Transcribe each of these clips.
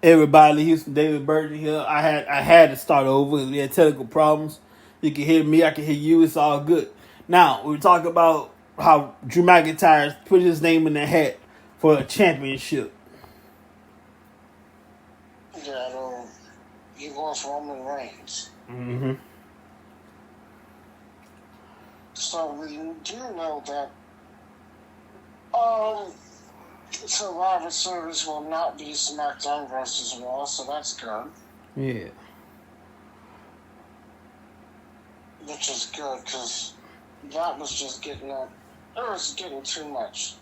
Everybody, Houston, David Burton here. I had to start over. We had technical problems. You can hear me, I can hear you. It's all good. Now we talk about how Drew McIntyre put his name in the hat for a championship. Yeah, he lost Roman Reigns. Mm-hmm. So we do know that Survivor Series will not be SmackDown versus Raw, so that's good. Yeah. Which is good, because that was just getting up. It was getting too much.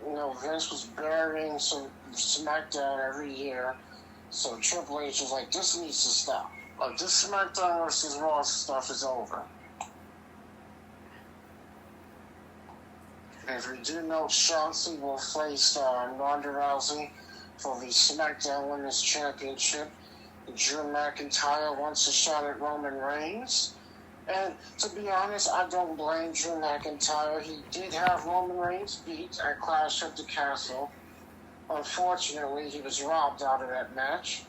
You know, Vince was burying some SmackDown every year, so Triple H was like, this needs to stop. Like, this SmackDown versus Raw stuff is over. And if we do know, Shotzi will face Ronda Rousey for the SmackDown Women's Championship. Drew McIntyre wants a shot at Roman Reigns. And to be honest, I don't blame Drew McIntyre. He did have Roman Reigns beat at Clash at the Castle. Unfortunately, he was robbed out of that match.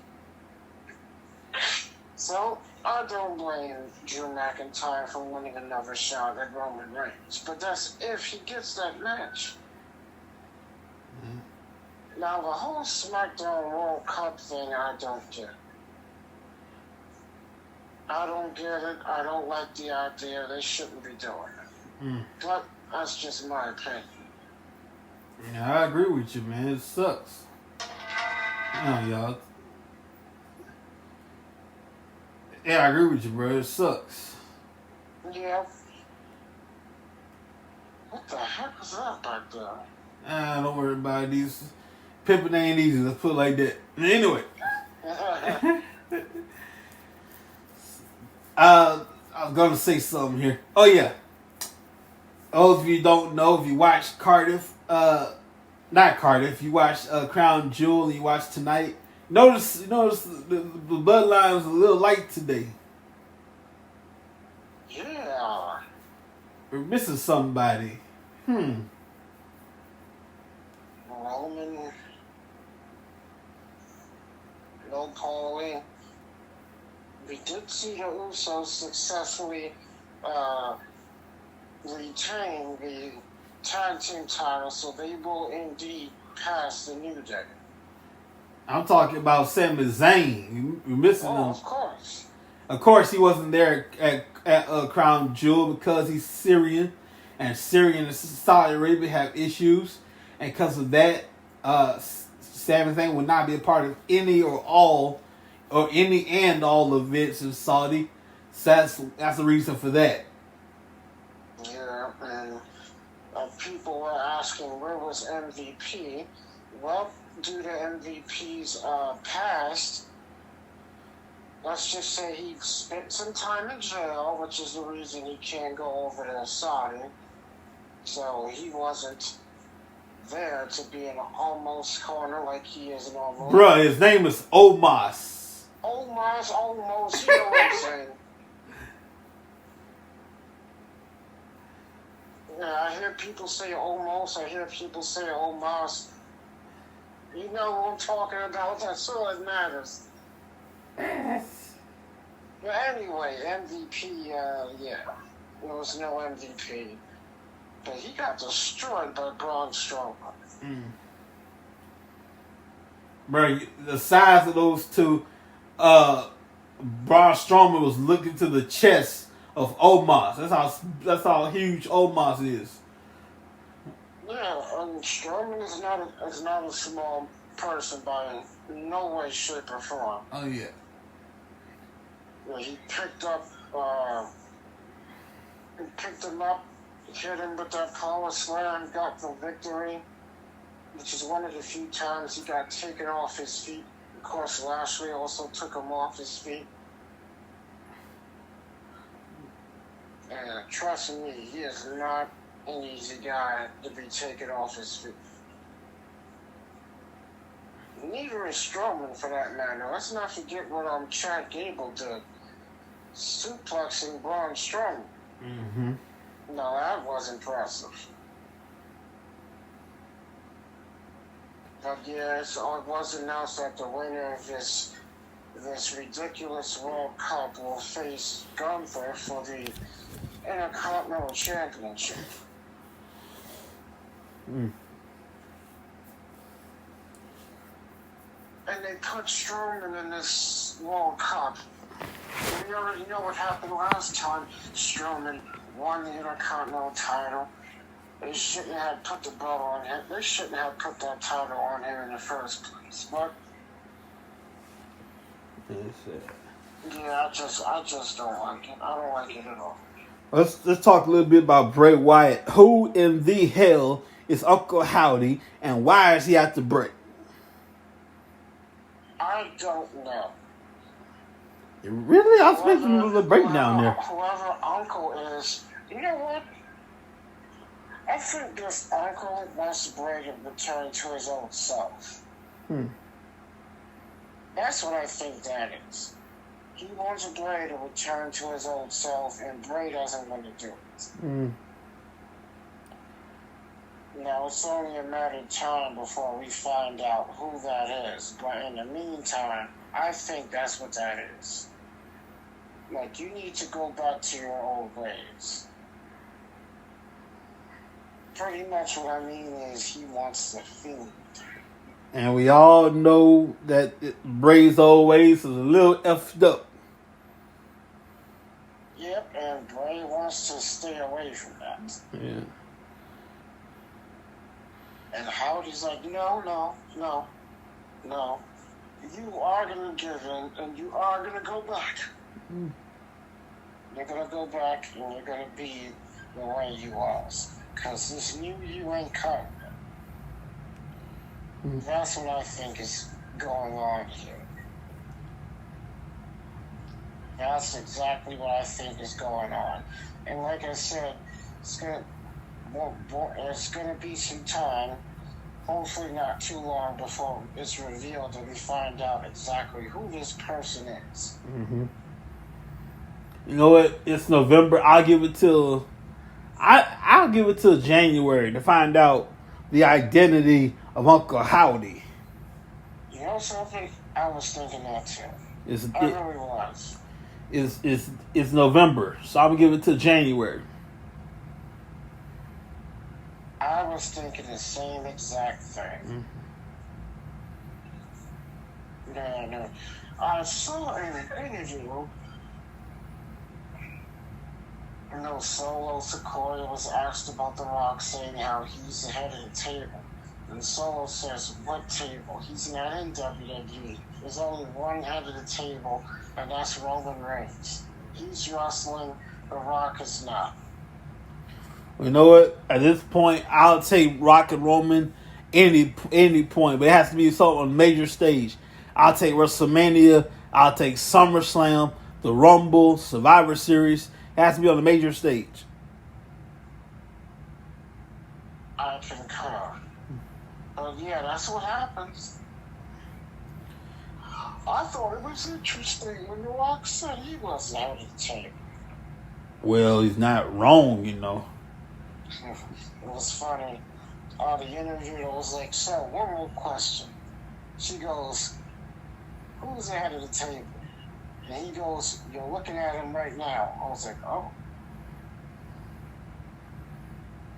So, I don't blame Drew McIntyre for winning another shot at Roman Reigns. But that's if he gets that match. Mm-hmm. Now, the whole SmackDown World Cup thing, I don't get. I don't get it. I don't like the idea. They shouldn't be doing it. Mm. But that's just my opinion. Yeah, I agree with you, man. It sucks. Y'all. Yeah, I agree with you, bro. It sucks. Yeah. What the heck was that back there? Don't worry about it. These pimping ain't easy. Let's put it like that. Anyway. I was going to say something here. Oh, yeah. Those of you who don't know, if you watch Cardiff, not Cardiff, you watch Crown Jewel and you watch tonight, notice the bloodline was a little light today. Yeah. We're missing somebody. Roman. No Paulie. We did see the Usos successfully retain the tag team title, so they will indeed pass the New Day. I'm talking about Sami Zayn. We're missing him. Of course. Of course, he wasn't there at Crown Jewel because he's Syrian, and Syrian and Saudi Arabia have issues, and because of that, Sami Zayn will not be a part of any or all events in Saudi. So that's the reason for that. Yeah, and people were asking where was MVP. Well, due to MVP's past, let's just say he spent some time in jail, which is the reason he can't go over to Saudi. So he wasn't there to be an almost corner like he is normally. Bruh, his name is Omos. Almost, you know what I'm saying. Yeah, I hear people say almost, I hear people say Omos. You know what I'm talking about, that's all that matters. But anyway, MVP, yeah, there was no MVP. But he got destroyed by Braun Strowman. Bro, the size of those two, Braun Strowman was looking to the chest of Omos. That's how huge Omos is. Yeah, Strowman is not a small person by no way, shape, or form. Oh yeah. He picked him up, hit him with that power slam, and got the victory, which is one of the few times he got taken off his feet. Of course, Lashley also took him off his feet. And trust me, he is not an easy guy to be taken off his feet. Neither is Strowman, for that matter. Let's not forget what Chad Gable did, suplexing Braun Strowman. Mm-hmm. No, that was impressive. But yeah, it was announced that the winner of this ridiculous World Cup will face Gunther for the Intercontinental Championship. Mm. And they put Strowman in this World Cup. We already know what happened last time. Strowman won the Intercontinental title. They shouldn't have put the belt on him. They shouldn't have put that title on him in the first place. But yeah, I just don't like it. I don't like it at all. Let's talk a little bit about Bray Wyatt. Who in the hell is Uncle Howdy, and why is he after Bray? I don't know. Really? I was making a little breakdown there. Whoever Uncle is, you know what? I think this uncle wants Bray to return to his old self. That's what I think that is. He wants Bray to return to his old self, and Bray doesn't want to do it. Now, it's only a matter of time before we find out who that is. But in the meantime, I think that's what that is. Like, you need to go back to your old ways. Pretty much what I mean is he wants the Fiend. And we all know that Bray's old ways is a little effed up. Yep, and Bray wants to stay away from that. Yeah. And Howdy's like, no. You are going to give in, and you are going to go back. You're going to go back, and you're going to be the way you was. Because this new you ain't coming. That's what I think is going on here. That's exactly what I think is going on. And like I said, it's gonna be some time, hopefully not too long, before it's revealed and we find out exactly who this person is. You know what? It's November. I'll give it till January to find out the identity of Uncle Howdy. You know something? I was thinking that too. I really was. It's November, so I'm gonna give it to January. I was thinking the same exact thing. No. I saw in an interview, Solo Sikoa was asked about The Rock, saying how he's the head of the table. And Solo says, what table? He's not in WWE. There's only one head of the table, and that's Roman Reigns. He's wrestling, The Rock is not. You know what? At this point, I'll take Rock and Roman any point, but it has to be something on a major stage. I'll take WrestleMania. I'll take SummerSlam, the Rumble, Survivor Series. It has to be on a major stage. I concur. But yeah, that's what happens. I thought it was interesting when The Rock said he wasn't out of the table. Well, he's not wrong, you know. It was funny. The interviewer was like, so, one more question. She goes, who's the head of the table? And he goes, you're looking at him right now. I was like, oh.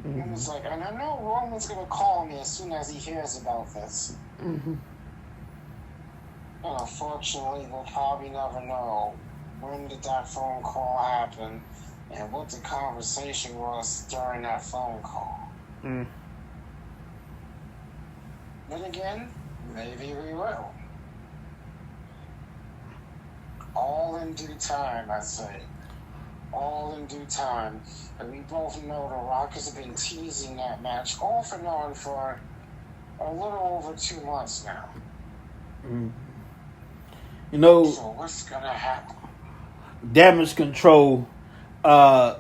He was like, and I know Roman's going to call me as soon as he hears about this. And unfortunately, we'll probably never know when did that phone call happen and what the conversation was during that phone call. Then again, maybe we will. All in due time, I say. All in due time. And we both know The Rock has been teasing that match off and on for a little over 2 months now. You know, so what's gonna happen? Damage Control, I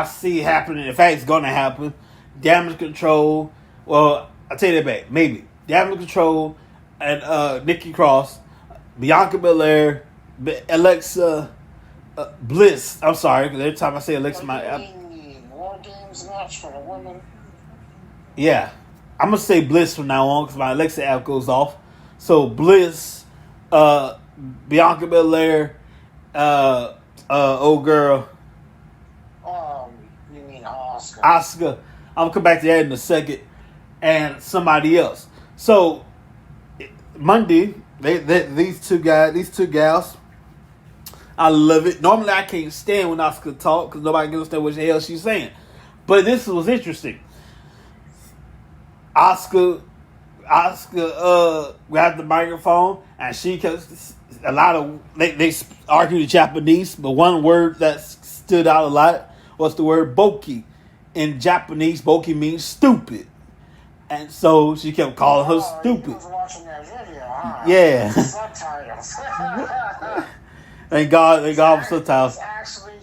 see happening. In fact, it's gonna happen. Damage Control. Well, I'll take that back. Maybe Damage Control and Nikki Cross, Bianca Belair, Alexa Bliss. I'm sorry, because every time I say Alexa, War Games match for the women. Yeah. I'm gonna say Bliss from now on because my Alexa app goes off. So Bliss, Bianca Belair, old girl, You mean Oscar? Asuka. I'm gonna come back to that in a second, and somebody else. So Monday, these two gals. I love it. Normally, I can't stand when Asuka talk because nobody can understand what the hell she's saying. But this was interesting. Asuka grabbed the microphone and she kept they argued Japanese, but one word that stood out a lot was the word boki. In Japanese, boki means stupid. And so she kept calling her stupid. You was watching that video, huh? Yeah. Subtitles. Thank God for subtitles. It's actually,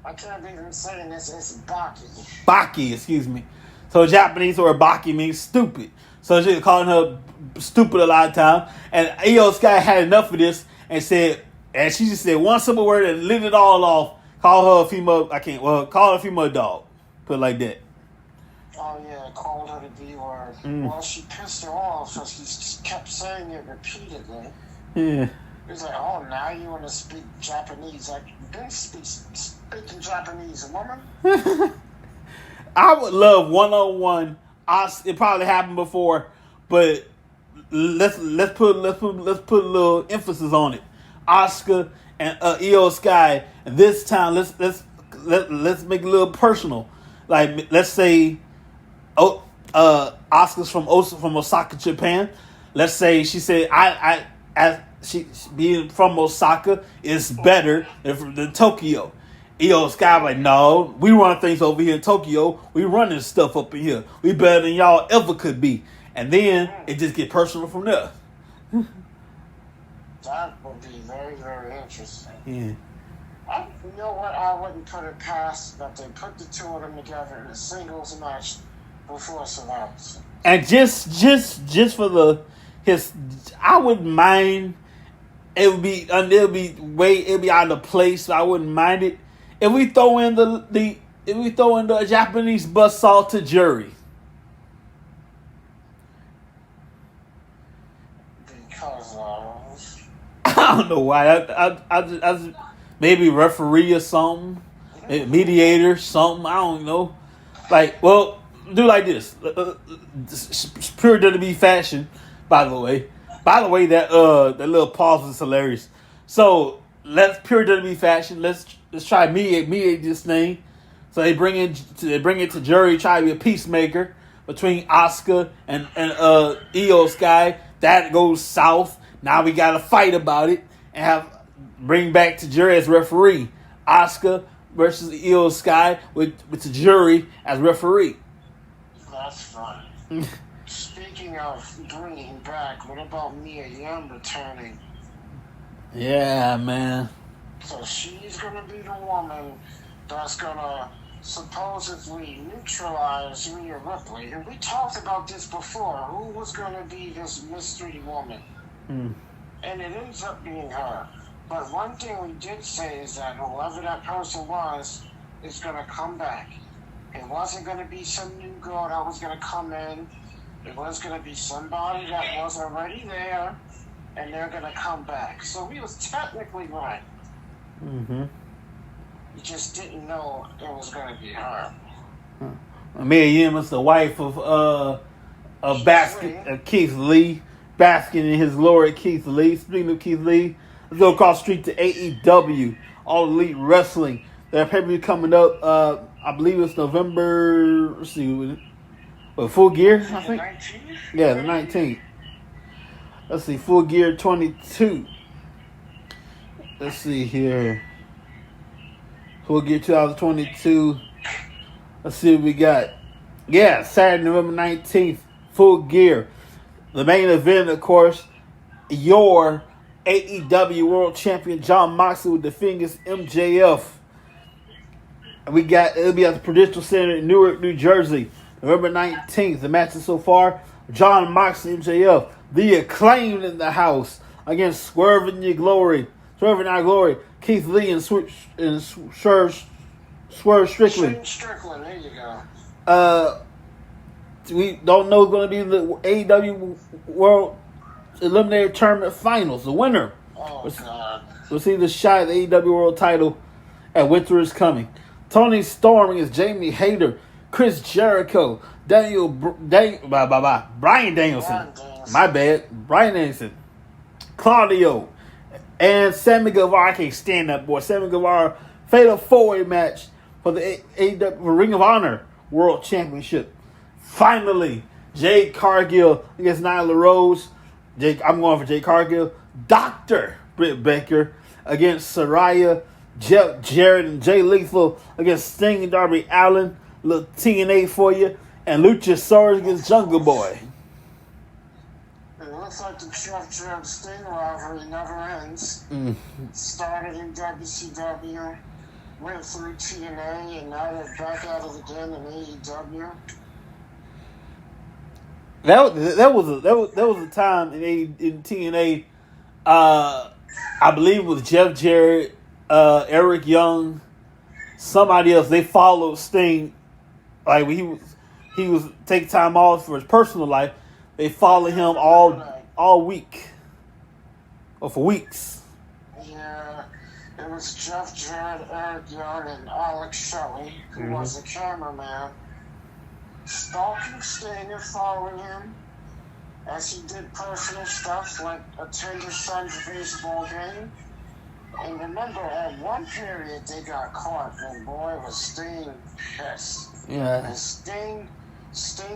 I can't even say this, it's Baki. Baki, excuse me. So Japanese word Baki means stupid. So she was calling her stupid a lot of time. And Io Sky had enough of this and she just said one simple word and lit it all off. Call her a female, call her a female dog. Put it like that. Oh yeah, called her the B word. Well, she pissed her off, so she just kept saying it repeatedly. Yeah. It's like, oh, now you want to speak Japanese. Like, you've been speaking Japanese, woman. I would love one-on-one. It probably happened before, but let's put a little emphasis on it. Asuka and Io Sky. And this time, let's make it a little personal. Like, let's say, Asuka's from Osaka, Japan. Let's say she said, she being from Osaka is better than Tokyo. Io Sky like, no, we run things over here in Tokyo. We running stuff up in here. We better than y'all ever could be. And then it just get personal from there. That would be very, very interesting. Yeah. You know what? I wouldn't put it past that they put the two of them together in a singles match before Survivor. And just for I wouldn't mind. It'd be out of place. So I wouldn't mind it if we throw in the Japanese buzzsaw to jury. Because I don't know why. I just maybe referee or something, mediator, something. I don't know. Like, well, do like this. Pure WWE fashion, by the way. By the way, that little pause was hilarious. So let's pure WWE fashion. Let's try mediate this thing. So they bring it to jury. Try to be a peacemaker between Asuka and Io Sky. That goes south. Now we got to fight about it and bring back to jury as referee. Asuka versus Io Sky with the jury as referee. That's fine. Speaking of bringing back, what about Mia Yim returning? Yeah, man. So she's gonna be the woman that's gonna supposedly neutralize Rhea Ripley. And we talked about this before. Who was gonna be this mystery woman? And it ends up being her. But one thing we did say is that whoever that person was is gonna come back. It wasn't gonna be some new girl that was gonna come in. It was going to be somebody that was already there, and they're going to come back. So we was technically right. Mm-hmm. We just didn't know it was going to be her. Mia Yim is the wife of Keith Lee, basking in his glory. Keith Lee. Speaking of Keith Lee, let's go across the street to AEW, All Elite Wrestling. Their pay-per-view coming up. I believe it's November. Let's see. Full Gear, I think. 19th? Yeah, the 19th. Let's see, Full Gear 22. Let's see here. Full Gear 2022. Let's see what we got. Yeah, Saturday, November 19th. Full Gear. The main event, of course, your AEW World Champion Jon Moxley will defend against MJF. It'll be at the Prudential Center in Newark, New Jersey. November 19th, the matches so far, Jon Moxley, MJF, The Acclaimed in the house against Swerve in Our Glory, Keith Lee and Swerve Strickland. Strickland, there you go. we don't know going to be the AEW World Eliminator Tournament Finals. The winner. Oh, God. We'll see the shot at the AEW World title at Winter is Coming. Tony Storm against Jamie Hayter, Chris Jericho, Brian Danielson. My bad. Brian Danielson. Claudio. And Sammy Guevara. I can't stand that boy. Sammy Guevara. Fatal 4-way match for the AEW Ring of Honor World Championship. Finally, Jade Cargill against Nyla Rose. I'm going for Jade Cargill. Dr. Britt Baker against Saraya, Jeff Jarrett, and Jay Lethal against Sting and Darby Allin. Little TNA for you. And Luchasaurus against Jungle Boy. It looks like the Jeff Jarrett Sting rivalry never ends. Started in WCW, went through TNA, and now they're back at it again in AEW. That was a time in TNA. I believe it was Jeff Jarrett, Eric Young, somebody else. They followed Sting, like when he was taking time off for his personal life. They followed him all week, or for weeks. Yeah, it was Jeff Jarrett, Eric Young, and Alex Shelley, who was the cameraman, stalking Sting and following him as he did personal stuff like attend his son's baseball game. And remember, at one period they got caught, and boy was Sting pissed. Yeah. And Sting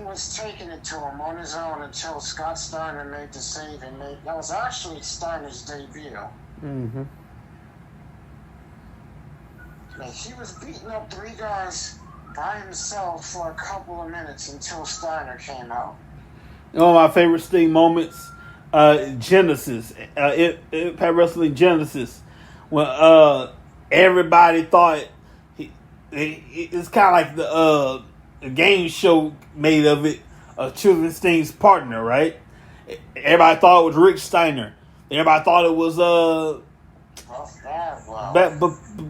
was taking it to him on his own until Scott Steiner made the save, and that was actually Steiner's debut. Mm-hmm. Like, he was beating up 3 guys by himself for a couple of minutes until Steiner came out. One of my favorite Sting moments, Genesis, Impact Wrestling Genesis, when everybody thought it's kind of like the game show made of it, Children Sting's partner, right? Everybody thought it was Rick Steiner. Everybody thought it was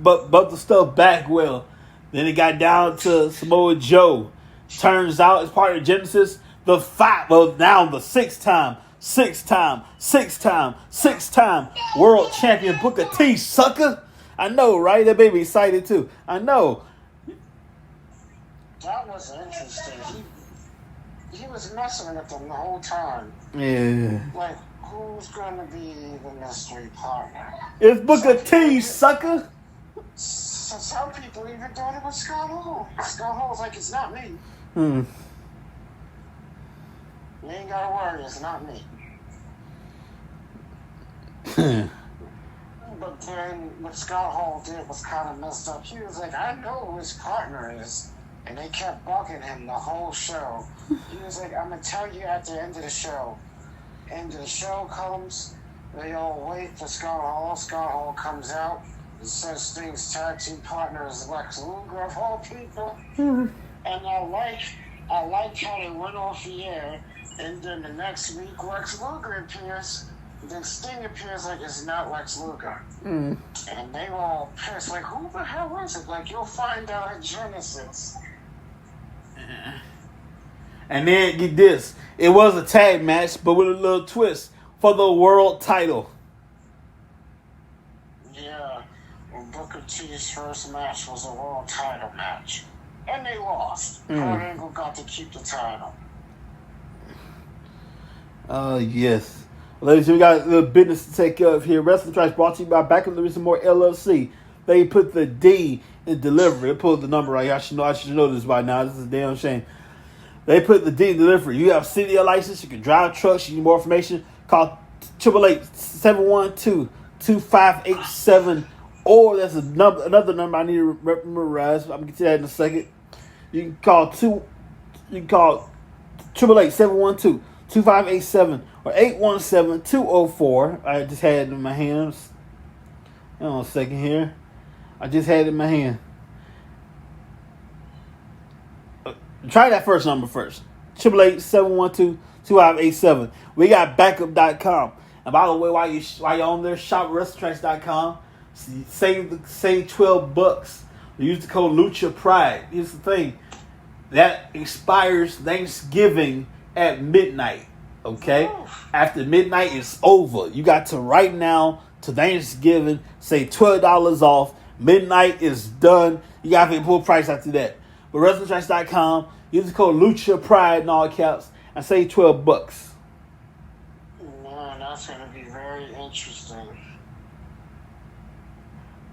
but the stuff Backwell. Then it got down to Samoa Joe. Turns out, as part of Genesis, the 6-time world champion Booker T, sucker. I know, right? That baby excited too. I know. That was interesting. He was messing with them the whole time. Yeah. Like, who's going to be the mystery partner? It's Booker T, sucker. So some people even thought it was Scott Hall. Scott Hall's like, it's not me. You ain't got to worry, it's not me. But then what Scott Hall did was kind of messed up. He was like, I know who his partner is. And they kept bugging him the whole show. He was like, I'm going to tell you at the end of the show. End of the show comes, they all wait for Scott Hall. Scott Hall comes out. It says Sting's tag team partner is Lex Luger of all people. And I like how they went off the air. And then the next week, Lex Luger appears. Then Sting appears like it's not Lex Luger. And they were all pissed. Like, who the hell is it? Like, you'll find out at Genesis. And then get this. It was a tag match, but with a little twist for the world title. Yeah. Well, Booker T's first match was a world title match. And they lost. Kurt Angle got to keep the title. Yes. Ladies, we got a little business to take care of here. Wrestling Trash brought to you by Back of the More LLC. They put the D in delivery. They pulled the number right here. I should know this by now. This is a damn shame. They put the D in delivery. You have CDL license. You can drive trucks. You need more information. Call 888-712-2587. Or that's another number I need to memorize. I'm going to get to that in a second. You can call 888-712-2587 or 817-204. I just had it in my hands. Hang on a second here. I just had it in my hand. Try that first number first. 888-712-2587. We got backup.com. And by the way, while you're on there, shop WrestleTracks.com. Save $12. Use the code Lucha Pride. Here's the thing. that expires Thanksgiving at midnight. Okay? After midnight, it's over. You got to right now to Thanksgiving, say $12 off. Midnight is done. You got to pay full price after that. But WrestlingTracks.com, use the code Lucha Pride in all caps and say $12. Man, that's going to be very interesting.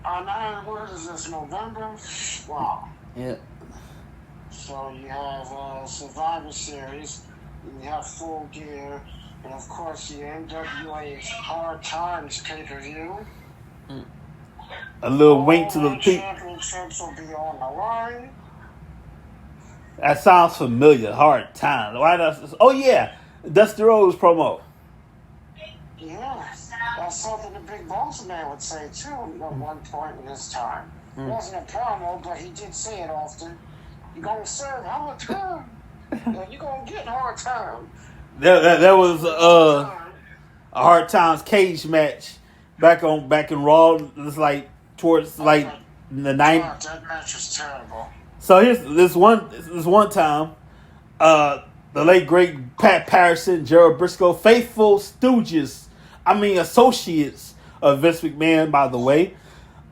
Now, what is this, November? Wow. Yeah. So you have Survivor Series, and you have Full Gear, and of course the NWA Hard Times pay-per-view. A little wink to the people. Championships will be on the line. That sounds familiar. Hard Times. Why does? Oh yeah, Dusty Rhodes promo. Yeah, that's something the Big Boss Man would say too at one point in his time. It wasn't a promo, but he did say it often. You gonna serve hard time. You gonna get hard time. There was a Hard Times cage match back in Raw. It was like towards like the 90s. That match was terrible. So here's this one time, the late great Pat Patterson, Gerald Briscoe, faithful stooges, associates of Vince McMahon, by the way,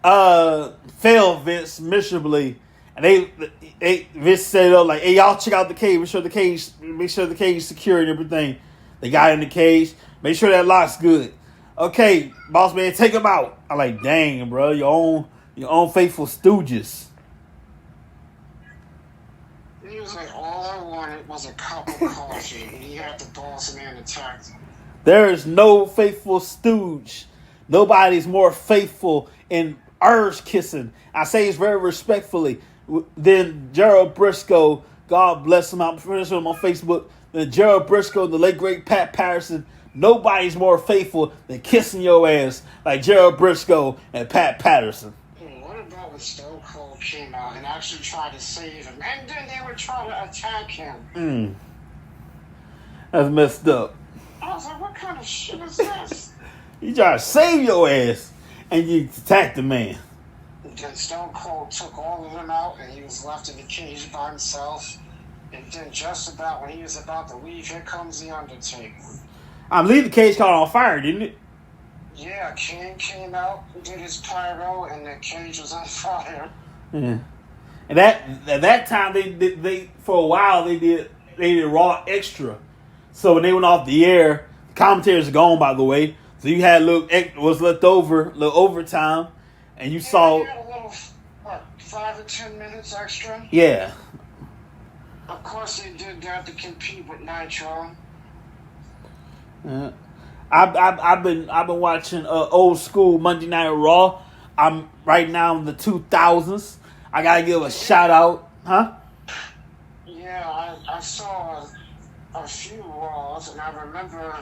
failed Vince miserably, and Vince said, like, hey, y'all check out the cage, make sure the cage is secure and everything. They got in the cage, make sure that lock's good. Okay, boss man, take him out. I'm like, dang, bro, your own faithful stooges. He was like, all I wanted was a cup of coffee, and he had the boss man attack him. There is no faithful stooge. Nobody's more faithful in urge kissing. I say it's very respectfully. Than Gerald Briscoe. God bless him. I'm friends with him on Facebook. Than Gerald Briscoe, the late great Pat Patterson. Nobody's more faithful than kissing your ass like Gerald Briscoe and Pat Patterson. What about when Stone Cold came out and actually tried to save him, and then they were trying to attack him? That's messed up. I was like, what kind of shit is this? You try to save your ass and you attack the man. Then Stone Cold took all of them out and he was left in the cage by himself. And then just about when he was about to leave, here comes The Undertaker. I believe the cage caught on fire, didn't it? Yeah, Kane came out, did his pyro, and the cage was on fire. Yeah. And at that time they for a while they did Raw Extra. So when they went off the air, the commentators are gone, by the way. So you had was left over, little overtime, and you saw. You had a little, 5 or 10 minutes extra. Yeah. Of course they did that to compete with Nitro. Yeah. I've been watching old school Monday Night Raw. I'm right now in the 2000s. I gotta give a shout out, huh? Yeah, I saw a few Raws, and I remember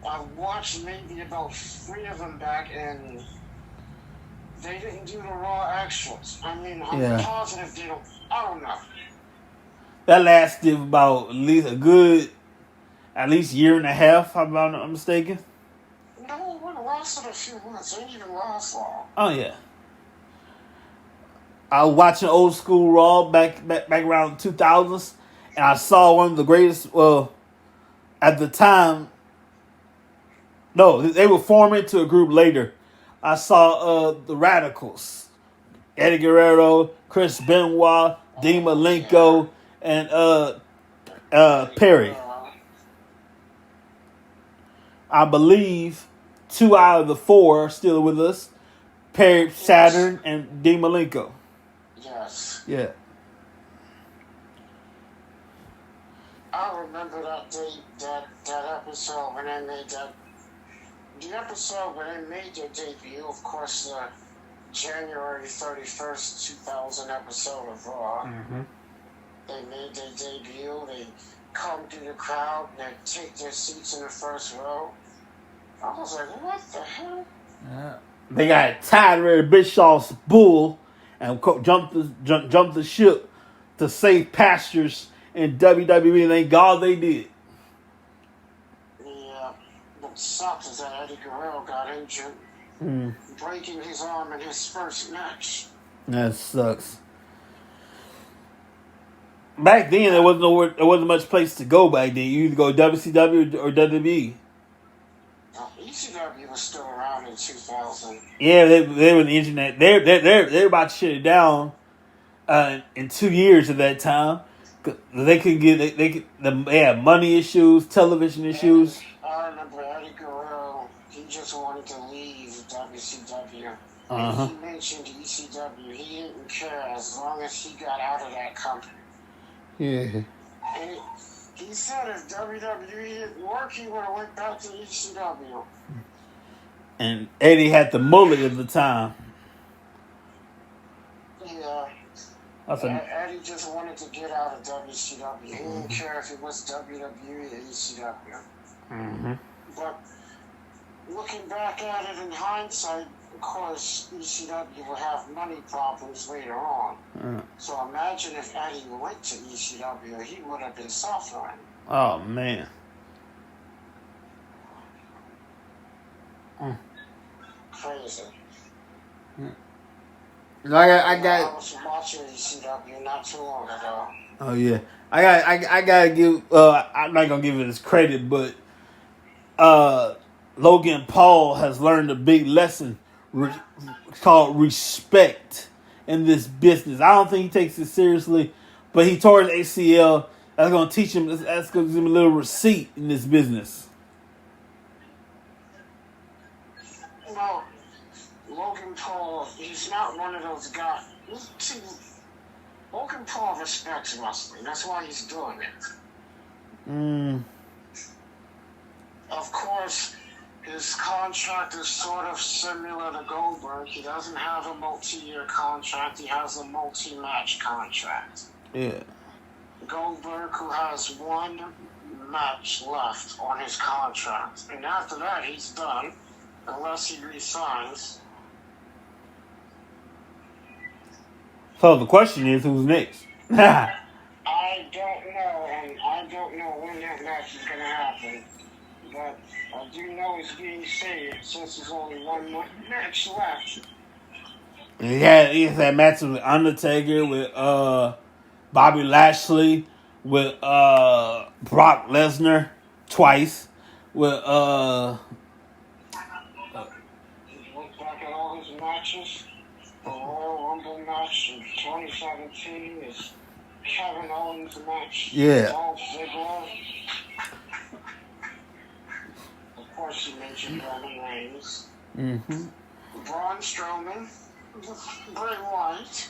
I watched maybe about 3 of them back, and they didn't do the Raw actuals. I'm positive they don't. I don't know. That lasted about at least year and a half, if I'm not mistaken. No, it lasted a few months. It didn't even last long. Oh yeah. I was watching old school Raw back around the 2000s, and I saw one of the greatest. Well, at the time, no, they were formed into a group later. I saw the Radicals, Eddie Guerrero, Chris Benoit, Dean Malenko, and Perry. I believe 2 out of the 4 are still with us. Perry Saturn and Dean Malenko. Yes. Yeah. I remember that episode when they made that. The episode when they made their debut, of course, the January 31st, 2000 episode of Raw. Mm-hmm. They made their debut. They come through the crowd and they take their seats in the first row. I was like, what the hell? Yeah. They got tired of Bischoff's bull and jumped the ship to safe pastures in WWE. Thank God they did. Yeah, what sucks is that Eddie Guerrero got injured, breaking his arm in his first match. That sucks. back then there wasn't much place to go back then. You either go WCW or WWE. ECW was still around in 2000. Yeah, they were the internet. They're about to shut it down in 2 years at that time. They could get they had money issues, television issues. I remember Eddie Guerrero. He just wanted to leave WCW. Uh-huh. He mentioned ECW. He didn't care as long as he got out of that company. Yeah. And he said if WWE didn't work, he would have went back to ECW. And Eddie had the mullet at the time. Yeah. Eddie just wanted to get out of WCW. He didn't care if it was WWE or ECW. Mm-hmm. But looking back at it in hindsight, of course, ECW will have money problems later on. So imagine if Eddie went to ECW, he would have been suffering. Oh, man. Crazy. I was watching ECW not too long ago. Oh yeah, I gotta give. I'm not gonna give it his credit, but Logan Paul has learned a big lesson called respect in this business. I don't think he takes it seriously, but he tore his ACL. That's gonna teach him. That's gonna give him a little receipt in this business. Well, Logan Paul, he's not one of those guys. See, Logan Paul respects wrestling. That's why he's doing it. Of course, his contract is sort of similar to Goldberg. He doesn't have a multi-year contract. He has a multi-match contract. Yeah. Goldberg, who has one match left on his contract. And after that, he's done, unless he resigns. So the question is, who's next? I don't know, and I don't know when that match is going to happen. But I do know it's being saved since there's only one match left. Yeah, he has that match with Undertaker, with Bobby Lashley, with Brock Lesnar twice, with Look back at all his matches. The Royal Rumble match in 2017 is Kevin Owens match. Yeah. Dolph Ziggler. Of course, you mentioned Roman Reigns. Mm-hmm. Braun Strowman. Bray Wyatt.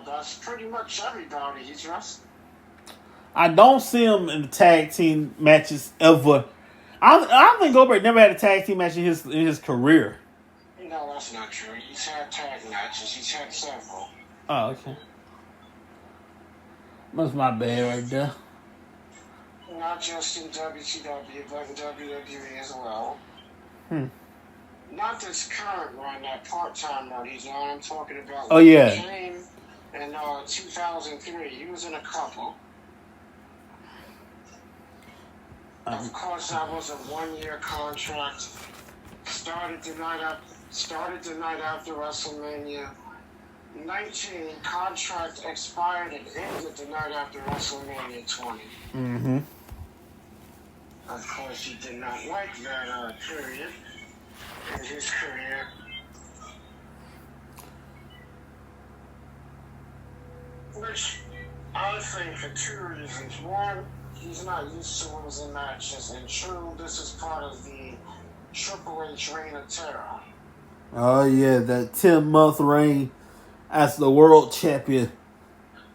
That's pretty much everybody he's wrestling. I don't see him in the tag team matches ever. I don't think Goldberg never had a tag team match in his career. No, that's not true. He's had tag matches. He's had several. Oh, okay. That's my bad right there. Not just in WCW, but in WWE as well. Not this current run, that part-time run he's on. I'm talking about. Oh, yeah. He came in 2003. He was in a couple. Of course, that was a one-year contract. Started the night after WrestleMania 19. Contract expired and ended the night after WrestleMania 20. Mm-hmm. Of course, he did not like that period in his career. Which I think for two reasons. One, he's not used to losing matches, and two, this is part of the Triple H reign of terror. Oh yeah, that 10-month reign as the world champion.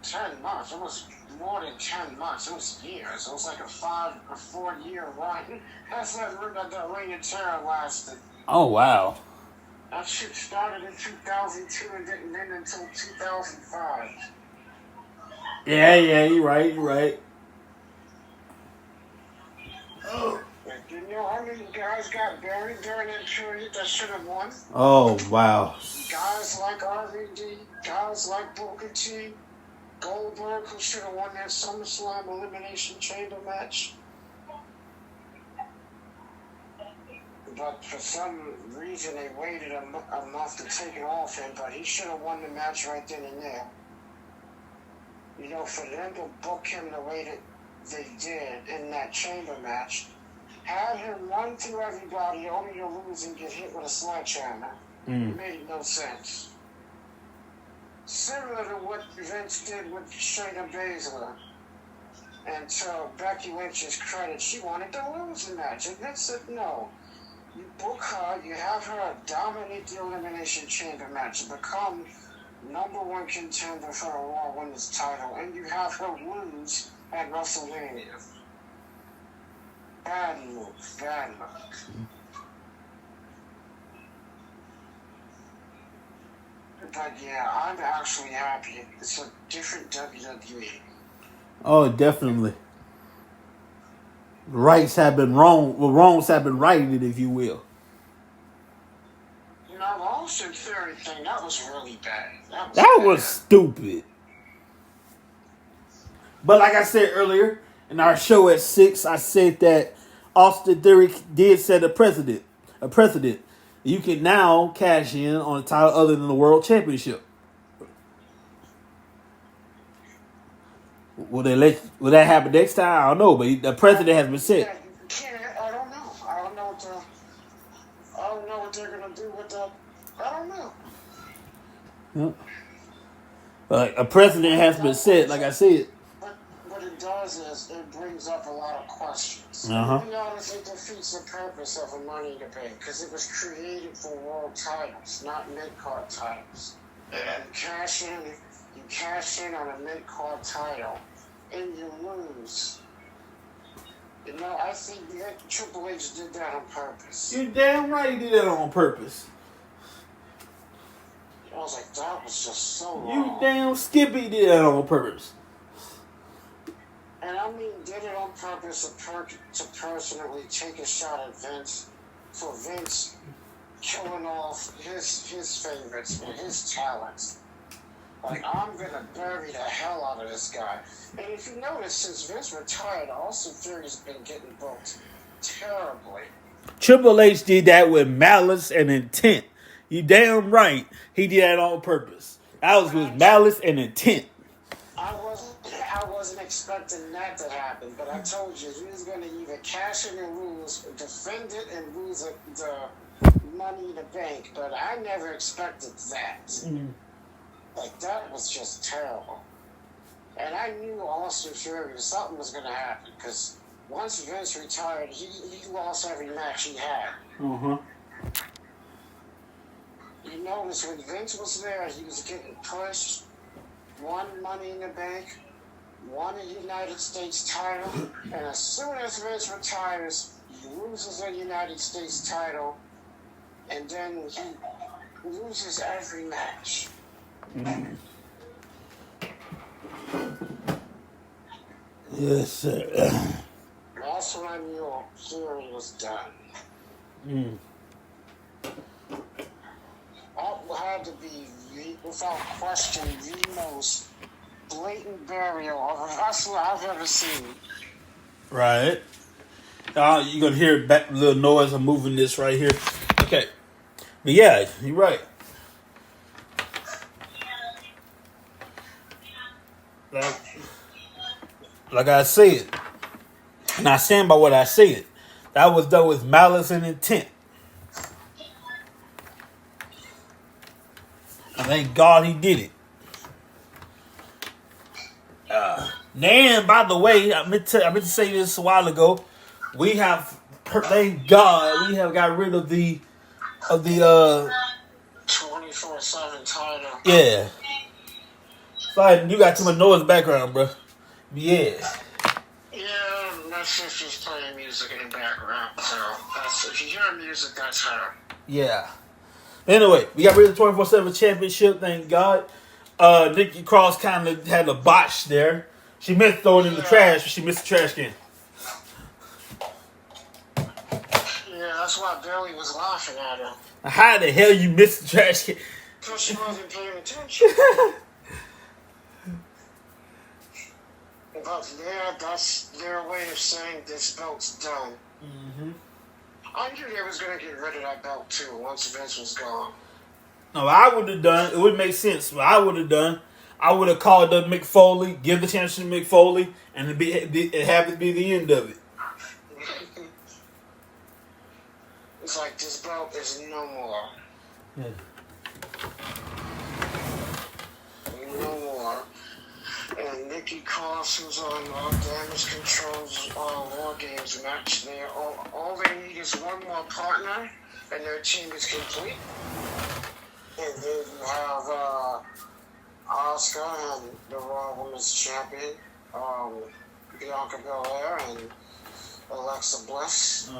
10 months. It was more than 10 months. It was years. It was like a 5 or 4 year run. That's that reign of terror lasted. Oh wow. That shit started in 2002 and didn't end until 2005. Yeah, you're right. Oh. Do you know how many guys got buried during that period that should have won? Oh, wow. Guys like RVD, guys like Booker T, Goldberg, who should have won that SummerSlam Elimination Chamber match. but for some reason they waited a month to take it off him, but he should have won the match right then and there. You know, for them to book him the way that they did in that chamber match, had him run through everybody only to lose and get hit with a sledgehammer. It made no sense. Similar to what Vince did with Shayna Baszler. And to Becky Lynch's credit, she wanted to lose the match. And Vince said, no. You book her, you have her dominate the Elimination Chamber match and become #1 contender for the Raw Women's title, and you have her lose at WrestleMania. Bad move, bad luck. But yeah, I'm actually happy. It's a different WWE. Oh, definitely. Rights have been wrong. Well, wrongs have been righted, if you will. You know, the Austin Theory thing, that was really bad. That was stupid. But like I said earlier, in our show at 6, I said that Austin Theory did set a precedent. You can now cash in on a title other than the World Championship. Will that happen next time? I don't know, but the precedent has been set. I don't know. I don't know what they're gonna do with that. I don't know. But a precedent has been set, like I said. What it does is it brings up a lot of questions. Uh-huh. To be honest, it defeats the purpose of a Money in the Bank because it was created for world titles, not mid-card titles. And you cash in on a mid-card title, and you lose. You know, I think Triple H did that on purpose. You're damn right he did that on purpose. I was like, that was just so wrong. You damn Skippy did that on purpose. And I mean, did it on purpose to personally take a shot at Vince, for Vince killing off his favorites and his talents. Like, I'm gonna bury the hell out of this guy. And if you notice, since Vince retired, Austin Theory's been getting booked terribly. Triple H did that with malice and intent. You damn right. He did that on purpose. That was with malice and intent. I wasn't expecting that to happen, but I told you he was going to either cash in and lose, defend it and lose the Money in the Bank, but I never expected that. Mm-hmm. Like, that was just terrible. And I knew Austin Theory, something was going to happen, because once Vince retired, he lost every match he had. Uh-huh. You notice when Vince was there, he was getting pushed, won Money in the Bank, won a United States title, and as soon as Vince retires, he loses a United States title, and then he loses every match. Mm. Yes, sir. That's when I knew Theory was done. Mm. That had to be, without question, the most blatant burial of a wrestler I've ever seen. Right. You're going to hear a little noise. I'm moving this right here. Okay. But yeah, you're right. Like I said, and I stand by what I said, that was done with malice and intent. And thank God he did it. And by the way, I meant to say this a while ago. We have, thank God, we have got rid of the 24/7 title. Yeah. Sorry, you got too much noise in the background, bro. Yeah. Yeah, my sister's playing music in the background, so if you hear music, that's her. Yeah. Anyway, we got rid of the 24/7 championship, thank God. Nikki Cross kind of had a botch there. She meant to throw it in the trash, but she missed the trash can. Yeah, that's why Billy was laughing at her. How the hell you missed the trash can? Because she wasn't paying attention. But yeah, that's their way of saying this belt's done. Mm-hmm. I knew they was gonna get rid of that belt too once Vince was gone. No, I would have done. It would make sense. What I would have done, I would have called up Mick Foley, give the chance to Mick Foley, and have it be the end of it. It's like this belt is no more. Yeah. No more. And Nikki Cross, who's on Damage Control's War Games match, all they need is one more partner, and their team is complete. And then you have Asuka and the Raw Women's Champion, Bianca Belair and Alexa Bliss.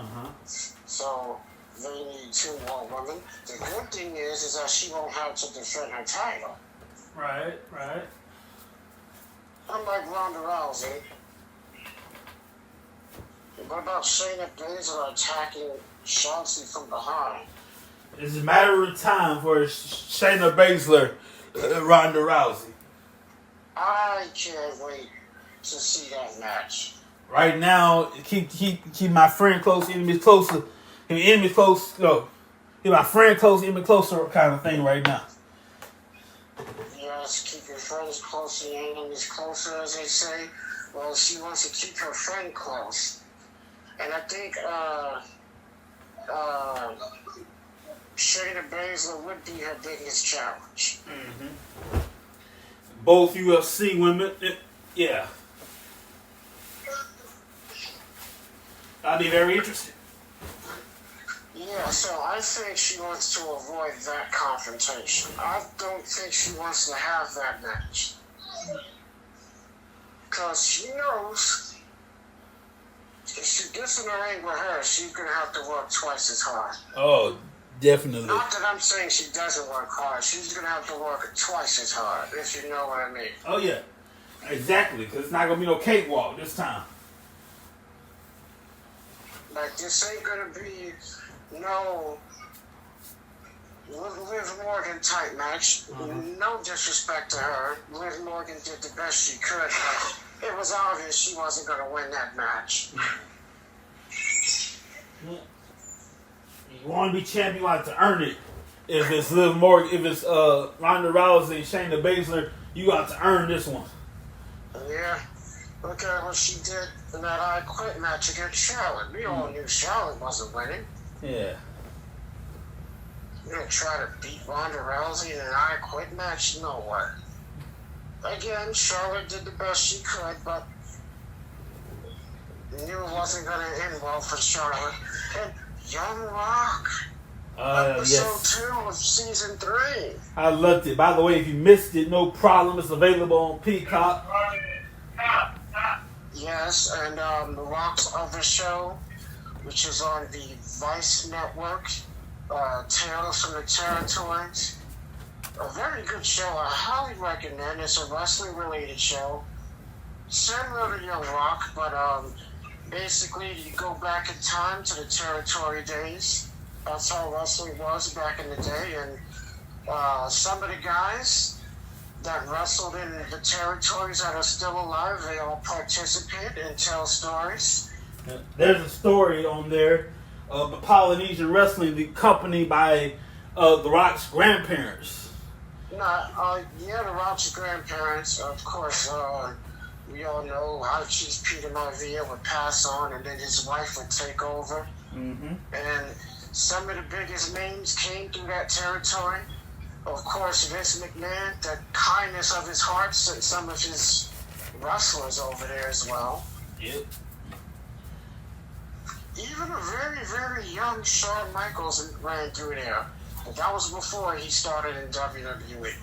So they need 2 more women. The good thing is that she won't have to defend her title. Right. Unlike Ronda Rousey. What about Shayna Baszler attacking Shotzi from behind? It's a matter of time for Shayna Baszler, Ronda Rousey. I can't wait to see that match. Right now, keep my friend close, enemies closer. Enemies close, no. Keep my friend close, enemy closer kind of thing right now. Yes, keep your friends close and your enemies closer, as they say. Well, she wants to keep her friend close. And I think Shayna Baszler would be her biggest challenge. Both UFC women, yeah. That'd be very interesting. Yeah, so I think she wants to avoid that confrontation. I don't think she wants to have that match. Because she knows if she gets in the ring with her, she's going to have to work twice as hard. Oh, definitely. Not that I'm saying she doesn't work hard. She's going to have to work twice as hard, if you know what I mean. Oh, yeah. Exactly, because it's not going to be no cakewalk this time. Like, this ain't going to be no Liv Morgan type match. No disrespect to her. Liv Morgan did the best she could, but it was obvious she wasn't going to win that match. You want to be champion, you have to earn it. If it's Liv Morgan, if it's Ronda Rousey and Shayna Baszler, you got to earn this one. Yeah. Look at what she did in that I Quit match against Charlotte. We all knew Charlotte wasn't winning. Yeah. You're going to try to beat Ronda Rousey in an I Quit match? No way. Again, Charlotte did the best she could, but knew it wasn't going to end well for Charlotte. And Young Rock. Episode 2 of season 3. I loved it. By the way, if you missed it, no problem. It's available on Peacock. Yes, and The Rock's other show, which is on the Vice Network, Tales from the Territories. A very good show. I highly recommend. It's a wrestling-related show. Similar to Young Rock, but basically you go back in time to the territory days. That's how wrestling was back in the day. And some of the guys that wrestled in the territories that are still alive, they all participate and tell stories. There's a story on there of Polynesian Wrestling, the company by The Rock's grandparents. The Rock's grandparents, of course, we all know how Chief Peter Maivia would pass on and then his wife would take over. And some of the biggest names came through that territory. Of course, Vince McMahon, the kindness of his heart, sent some of his wrestlers over there as well. Yep. Even a very, very young Shawn Michaels ran through there. But that was before he started in WWE.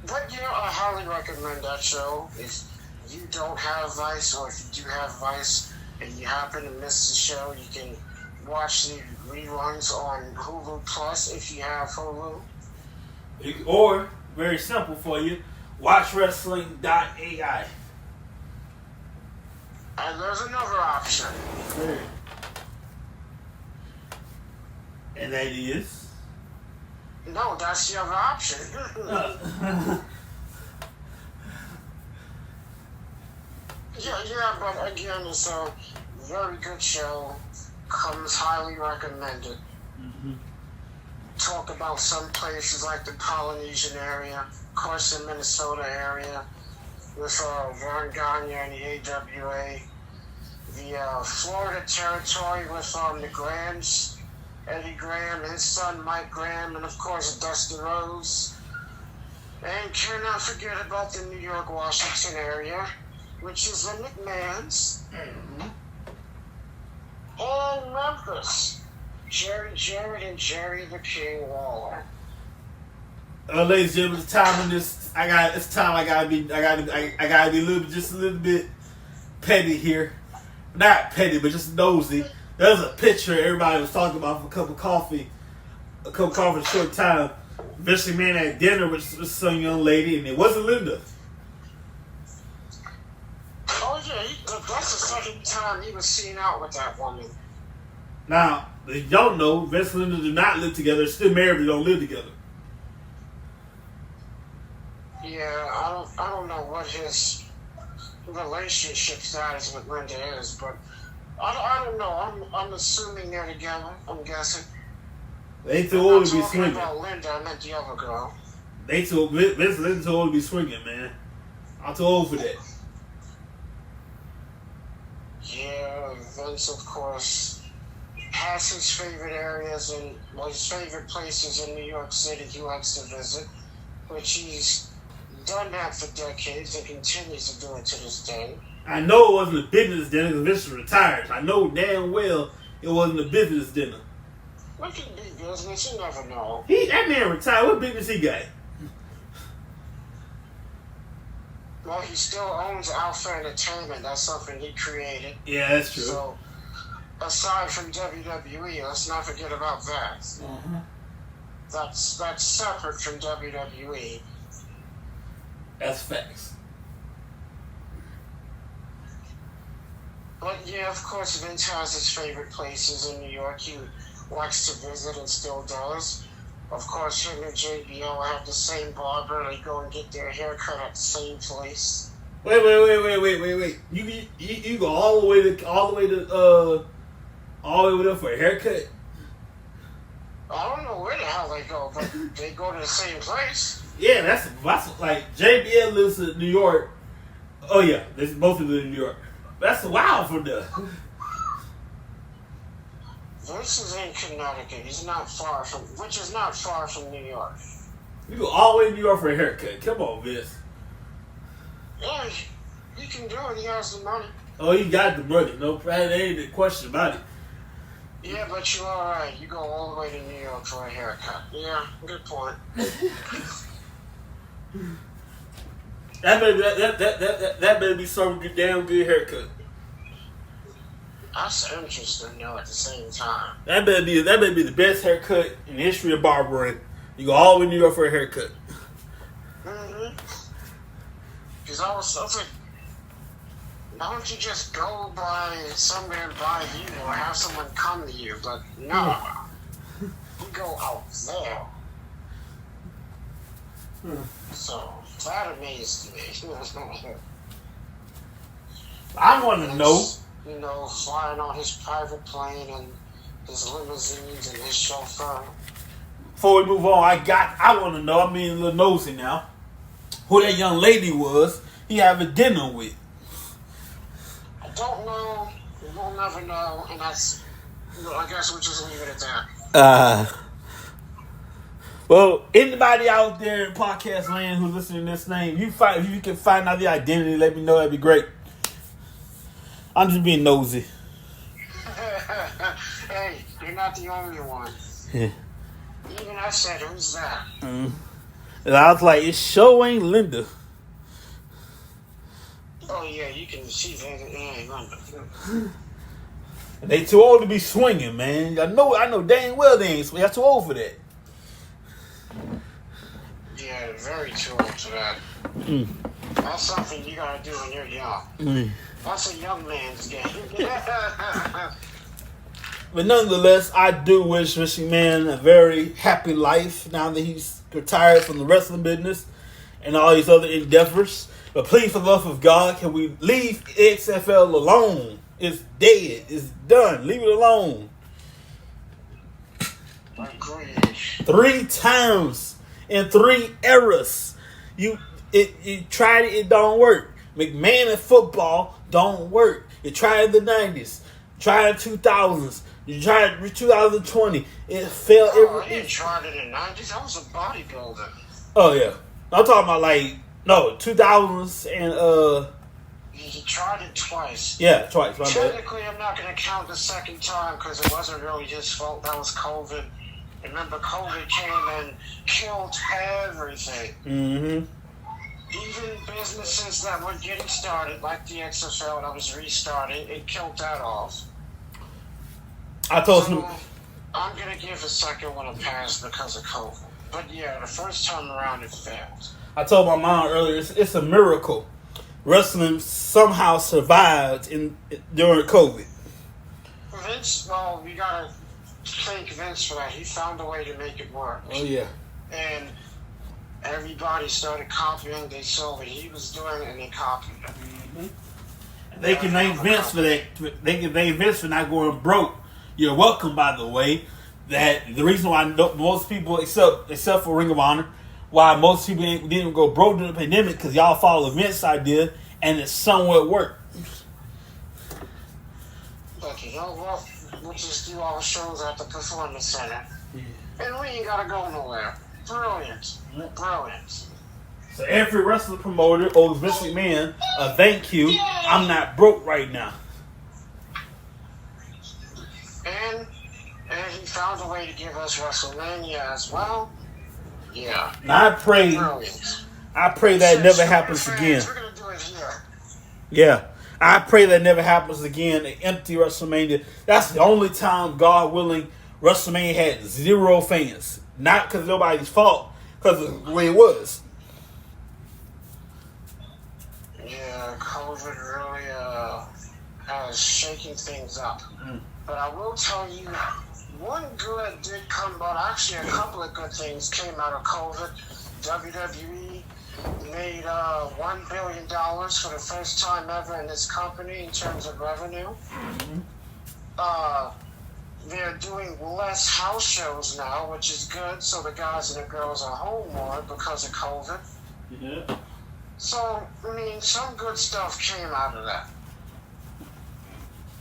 But I highly recommend that show. If you don't have Vice, or if you do have Vice and you happen to miss the show, you can watch the reruns on Hulu Plus if you have Hulu. Or, very simple for you, watchwrestling.ai. And there's another option. And that is? No, that's the other option. Yeah, but again, it's a very good show. Comes highly recommended. Mm-hmm. Talk about some places like the Polynesian area, of course, the Minnesota area, with Vern Gagne and the AWA, the Florida territory with the Grahams, Eddie Graham, his son Mike Graham, and of course Dusty Rhodes. And cannot forget about the New York, Washington area, which is the McMahons. Mm-hmm. And Memphis, Jerry Jarrett and Jerry the King Waller. Ladies and gentlemen, it's time in this. It's time. I gotta be just a little bit petty here. Not petty, but just nosy. There's a picture everybody was talking about for a cup of coffee for a short time. Vince McMahon at dinner with some young lady, and it wasn't Linda. Oh yeah, that's the second time he was seen out with that woman. Now, if y'all know, Vince and Linda do not live together. They're still married, but don't live together. Yeah, I don't know what his relationship status with Linda is, but I don't know. I'm assuming they're together. I'm guessing. They ain't too old to be I'm talking swinging. about Linda, I meant the other girl. Vince and Linda too old to be swinging, man. I'm too old for that. Yeah, Vince, of course, has his favorite areas and his favorite places in New York City he likes to visit, which he's done that for decades and continues to do it to this day. I know it wasn't a business dinner because Vince was retired. I know damn well it wasn't a business dinner. It can be business, you never know. That man retired. What business he got? Well, he still owns Alpha Entertainment. That's something he created. Yeah, that's true. So, aside from WWE, let's not forget about that. Uh-huh. That's separate from WWE. That's facts. But yeah, of course, Vince has his favorite places in New York. He likes to visit and still does. Of course, him and JBL have the same barber. They go and get their hair cut at the same place. Wait. You go all the way over there for a haircut? I don't know where the hell they go, but they go to the same place. Yeah, that's like JBL lives in New York. Oh yeah, they both live in New York. That's wild for them. Vince is in Connecticut. He's not far from, which is not far from New York. You go all the way to New York for a haircut. Come on, Vince. Yeah, he can do it. He has the money. Oh, he got the money. No, that ain't the question about it. Yeah, but you're all right. You go all the way to New York for a haircut. Yeah, good point. That better be some damn good haircut. That's interesting, though, at the same time. That better be the best haircut in the history of barbering. You go all the way to New York for a haircut. Mm-hmm. Because I was like, why don't you just go by somewhere by you or have someone come to you? But no, you go out there. So that amazed me. I want to know. You know, flying on his private plane and his limousines and his chauffeur. Before we move on, I want to know. I'm being a little nosy now. Who that young lady was he having dinner with? I don't know. We'll never know, and I guess we'll just leave it at that. Well, anybody out there in podcast land who's listening to this name, if you can find out the identity, let me know. That'd be great. I'm just being nosy. Hey, you're not the only one. Yeah. Even I said, who's that? And I was like, it sure ain't Linda. Oh, yeah, you can see that. Yeah, They too old to be swinging, man. I know dang well they ain't swinging. They're too old for that. Yeah, very too old for that. That's something you gotta do when you're young. That's a young man's game. But nonetheless, I do wish Vince McMahon a very happy life now that he's retired from the wrestling business and all these other endeavors. But please, for the love of God, can we leave XFL alone? It's dead. It's done. Leave it alone. Agreed. 3 times in 3 eras. You tried it don't work. McMahon in football don't work. You tried in the 90s. Tried in 2000s. You tried in 2020. It failed. I didn't try it in the 90s. I was a bodybuilder. Oh, yeah. I'm talking about 2000s and He tried it twice. Yeah, twice. My bad. Technically, I'm not going to count the second time because it wasn't really his fault. That was COVID. Remember, COVID came and killed everything. Mm-hmm. Even businesses that were getting started, like the XFL that was restarting, it killed that off. I'm going to give the second one a pass because of COVID. But yeah, the first time around, it failed. I told my mom earlier, it's a miracle. Wrestling somehow survived during COVID. Vince, well, we got to thank Vince for that. He found a way to make it work. Oh, yeah. And everybody started copying. They saw what he was doing, and they copied it. Mm-hmm. They can thank Vince for that. They can thank Vince for not going broke. You're welcome, by the way. That the reason why most people, except for Ring of Honor, why most people didn't go broke during the pandemic, because y'all follow Vince's idea, and it somewhat worked. But you know what? We'll just do all the shows at the Performance Center. Yeah. And we ain't got to go nowhere. Brilliant. Brilliant. So every wrestling promoter owes Vince McMahon a thank you. I'm not broke right now. And he found a way to give us WrestleMania as well. Yeah. Now I pray that never happens again. We're gonna do it here. Yeah. I pray that never happens again. An empty WrestleMania. That's the only time, God willing, WrestleMania had 0 fans. Not because nobody's fault, because of the way it was. Yeah, COVID really has shaking things up. But I will tell you, one good did come out. Actually, a couple of good things came out of COVID. WWE made $1 billion for the first time ever in this company in terms of revenue. Mm-hmm. They're doing less house shows now, which is good, so the guys and the girls are home more because of COVID. Yeah. So, I mean, some good stuff came out of that.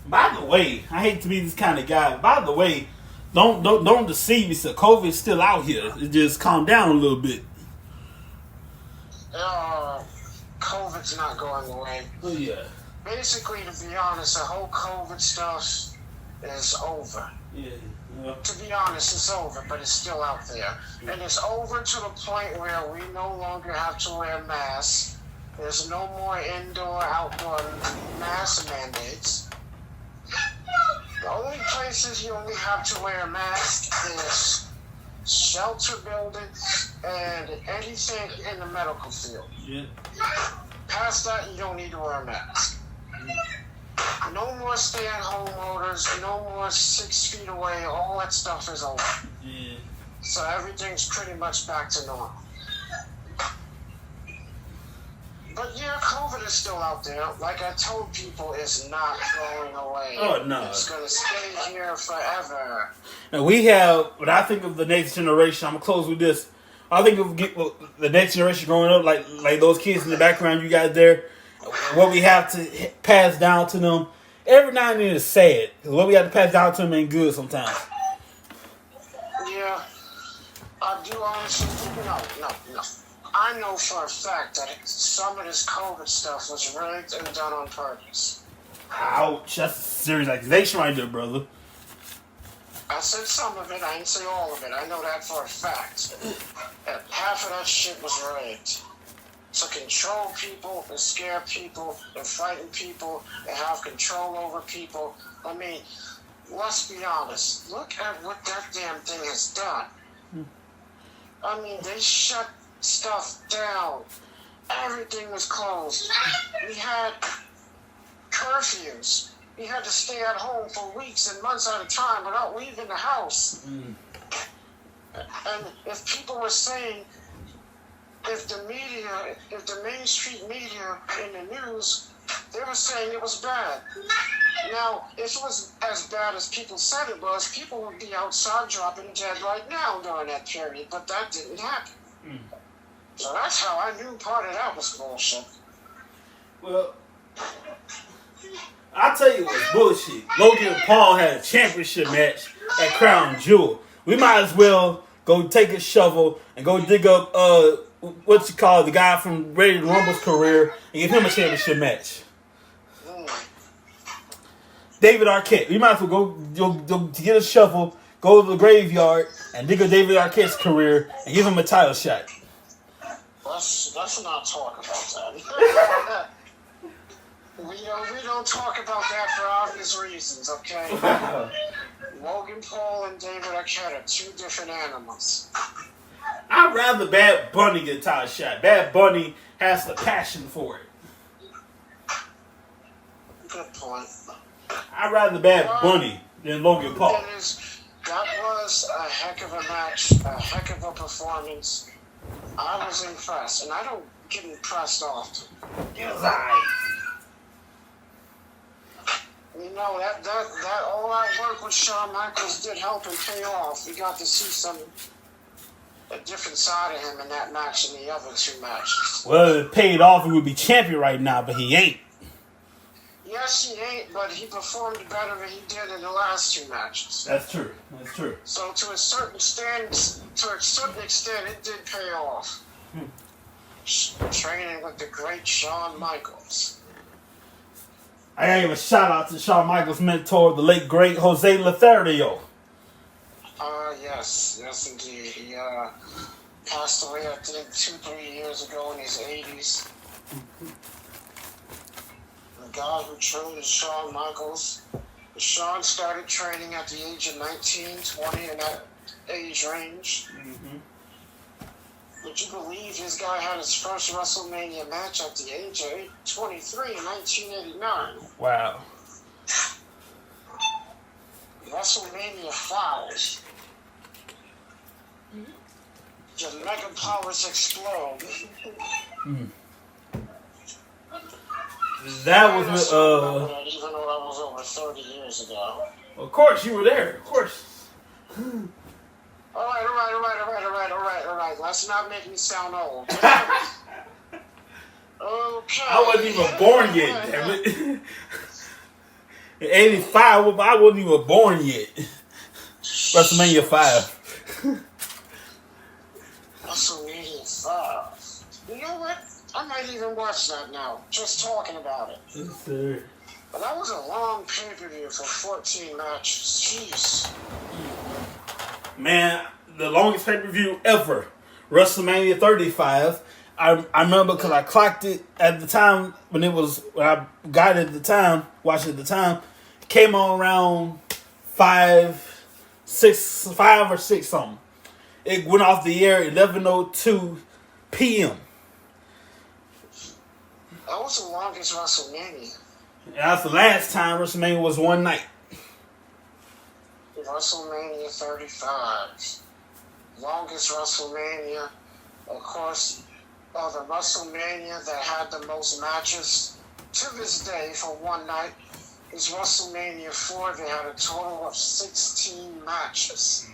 By the way, I hate to be this kind of guy. By the way, don't deceive me. So COVID's still out here. It just calmed down a little bit. COVID's not going away. Oh, yeah. Basically, to be honest, the whole COVID stuff is over. Yeah. To be honest, it's over, but it's still out there. And it's over to the point where we no longer have to wear masks. There's no more indoor, outdoor mask mandates. The only places you only have to wear a mask is shelter buildings and anything in the medical field. Yeah. Past that, you don't need to wear a mask. No more stay-at-home orders, no more 6 feet away, all that stuff is over. Yeah. So everything's pretty much back to normal. But yeah, COVID is still out there. Like I told people, it's not going away. Oh, no. It's going to stay here forever. And we have, when I think of the next generation, I'm going to close with this. I think of the next generation growing up, like those kids in the background, you guys there, what we have to pass down to them. Every now and then is sad. Because what we have to pass down to them ain't good sometimes. Yeah. I do honestly, no. I know for a fact that some of this COVID stuff was rigged and done on purpose. Ouch. That's a serious accusation right there, brother. I said some of it. I didn't say all of it. I know that for a fact. And half of that shit was rigged. To control people and scare people and frighten people and have control over people. I mean, let's be honest. Look at what that damn thing has done. I mean, they shut stuff down. Everything was closed. We had curfews. We had to stay at home for weeks and months at a time without leaving the house. And if people were saying if the mainstream media in the news, they were saying it was bad. Now, if it was as bad as people said it was, people would be outside dropping dead right now during that period, but that didn't happen. So that's how I knew part of that was bullshit. Well, I'll tell you what's bullshit. Logan Paul had a championship match at Crown Jewel. We might as well go take a shovel and go dig up the guy from Ready to Rumble's career and give him a championship match. David Arquette. We might as well go to get a shovel, go to the graveyard, and dig up David Arquette's career and give him a title shot. Let's not talk about that. We don't talk about that for obvious reasons, okay? Logan Paul and David Arquette are two different animals. I'd rather Bad Bunny get a title shot. Bad Bunny has the passion for it. Good point. I'd rather Bad Bunny than Logan Paul. That was a heck of a match, a heck of a performance. I was impressed, and I don't get impressed often. Yes, I. You know, that all that work with Shawn Michaels did help him pay off. We got to see a different side of him in that match and the other two matches. Well, if it paid off, he would be champion right now, but he ain't. Yes, he ain't, but he performed better than he did in the last two matches. That's true. That's true. So to a certain extent, it did pay off. Training with the great Shawn Michaels. I gotta give a shout out to Shawn Michaels' mentor, the late great Jose Lothario. Yes, indeed. He passed away, I think, 2-3 years ago in his 80s. The guy who trained Shawn Michaels. Shawn started training at the age of 19, 20, in that age range. Would you believe this guy had his first WrestleMania match at the age of 23 in 1989? Wow. WrestleMania 5. The Mega Powers explode. That was even though that was over 30 years ago. Of course, you were there. Of course. All right. Let's not make me sound old. Okay. I wasn't even born yet, damn it. In 85, I wasn't even born yet. WrestleMania 5. WrestleMania 5. You know what? I might even watch that now. Just talking about it. Yes, sir. But that was a long pay-per-view for 14 matches. Jeez. Man, the longest pay-per-view ever. WrestleMania 35. I remember because I clocked it at the time when I got it at the time, watched it at the time. It came on around 5 or 6 something. It went off the air 11:02 p.m. That was the longest WrestleMania. And that's the last time WrestleMania was one night. WrestleMania 35. Longest WrestleMania. Of course, the WrestleMania that had the most matches to this day for one night is WrestleMania 4. They had a total of 16 matches.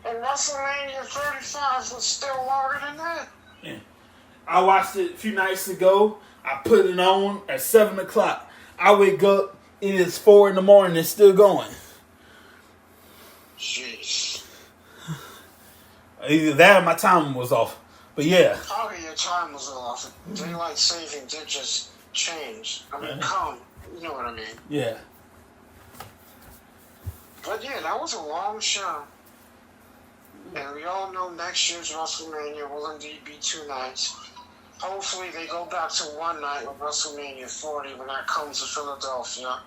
And WrestleMania 35 was still longer than that. Yeah. I watched it a few nights ago. I put it on at 7 o'clock. I wake up, it is 4 in the morning, it's still going. Jeez. Either that or my time was off. But yeah. Probably your time was off. Daylight saving did just change. I mean, you know what I mean. Yeah. But yeah, that was a long show. And we all know next year's WrestleMania will indeed be 2 nights. Hopefully they go back to one night with WrestleMania 40 when that comes to Philadelphia.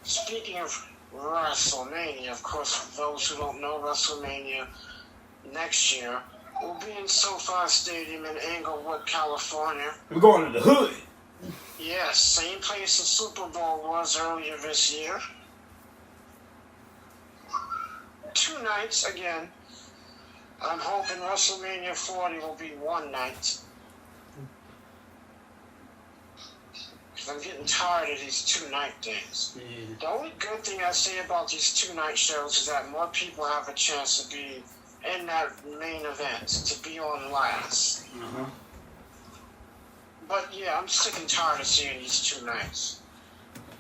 Speaking of WrestleMania, of course, for those who don't know, WrestleMania next year will be in SoFi Stadium in Inglewood, California. We're going to the hood. Yes, same place the Super Bowl was earlier this year. 2 nights again. I'm hoping WrestleMania 40 will be 1 night. Because I'm getting tired of these 2-night things. Yeah. The only good thing I say about these 2-night shows is that more people have a chance to be in that main event, to be on last. Uh-huh. But yeah, I'm sick and tired of seeing these 2 nights.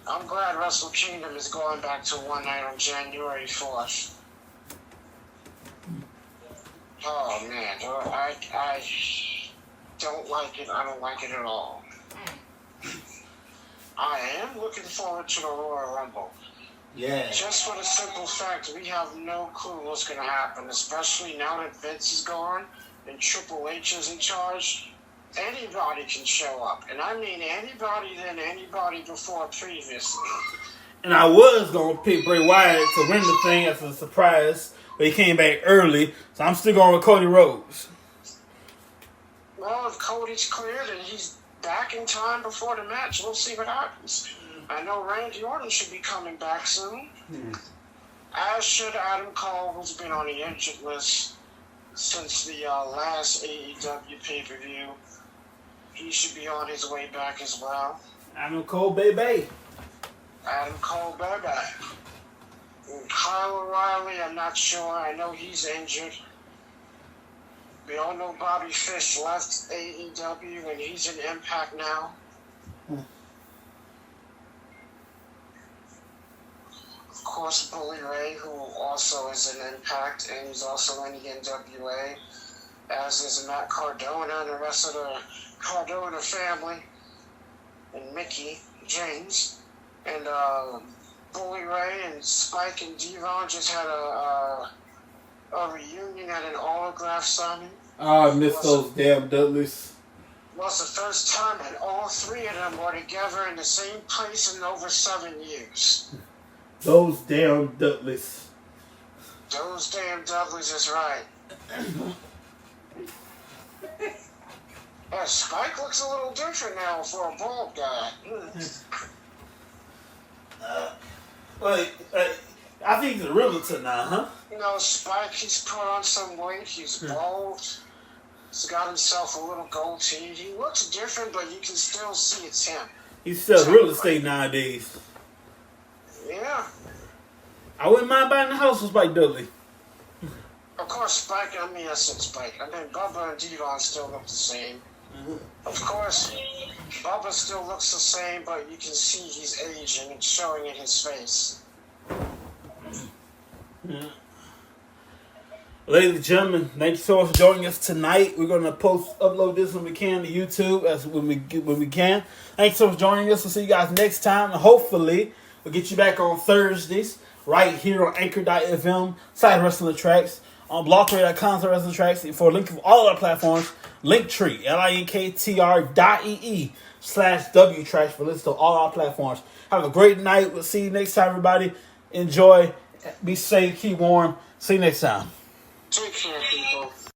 I'm glad Wrestle Kingdom is going back to 1 night on January 4th. Oh man, I don't like it. I don't like it at all. I am looking forward to the Royal Rumble. Yeah. Just for the simple fact we have no clue what's going to happen, especially now that Vince is gone and Triple H is in charge. Anybody can show up. And I mean anybody than anybody before previously. And I was going to pick Bray Wyatt to win the thing as a surprise, but he came back early, so I'm still going with Cody Rhodes. Well, if Cody's cleared and he's back in time before the match, we'll see what happens. I know Randy Orton should be coming back soon. As should Adam Cole, who's been on the injured list since the last AEW pay-per-view. He should be on his way back as well. Adam Cole, baby. Adam Cole, baby. And Kyle O'Reilly, I'm not sure. I know he's injured. We all know Bobby Fish left AEW and he's in Impact now. Of course, Bully Ray, who also is in Impact and he's also in the NWA, as is Matt Cardona and the rest of the Cardona family, and Mickey James. And Bully Ray and Spike and Devon just had a reunion at an autograph signing. Oh, I missed those damn Dudleys. Was the first time that all 3 of them were together in the same place in over 7 years. Those damn Dudleys. Those damn Dudleys is right. Yeah, Spike looks a little different now for a bald guy. I think he's a realtor now, huh? You know, Spike, he's put on some weight. He's bald. He's got himself a little goatee. He looks different, but you can still see it's him. He sells real estate nowadays. Yeah. I wouldn't mind buying a house with Spike Dudley. Of course, Spike, I mean, I said Spike. I mean, Bubba and Devon still look the same. Of course, Bubba still looks the same, but you can see he's aging. It's showing in his face. Yeah. Ladies and gentlemen, thank you so much for joining us tonight. We're going to upload this when we can to YouTube when we can. Thank you so much for joining us. We'll see you guys next time. And hopefully, we'll get you back on Thursdays right here on Anchor.fm, Side Wrestling Tracks, on BlogTory.com, Side Wrestling Tracks, and for a link of all our platforms, Linktree, linktr.ee/WTracks for links to all our platforms. Have a great night. We'll see you next time, everybody. Enjoy. Be safe. Keep warm. See you next time. Take care.